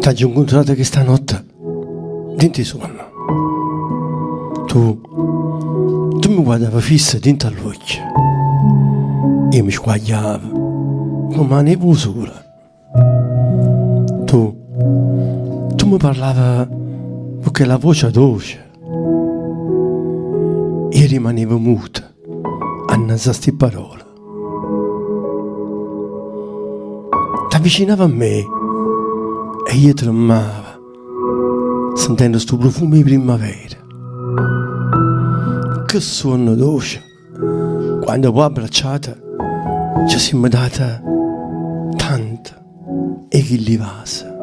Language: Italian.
T'ho incontrato questa notte dentro il sonno. Tu mi guardavi fissa dentro all'occhio. Io mi squagliavo come una sola. Tu mi parlavi con quella voce dolce. Io rimanevo muta annanzi a queste parole. T'avvicinava a me e io tremava, sentendo sto profumo di primavera. Che suono dolce, quando poi abbracciata ci siamo data tanto e che li vasa.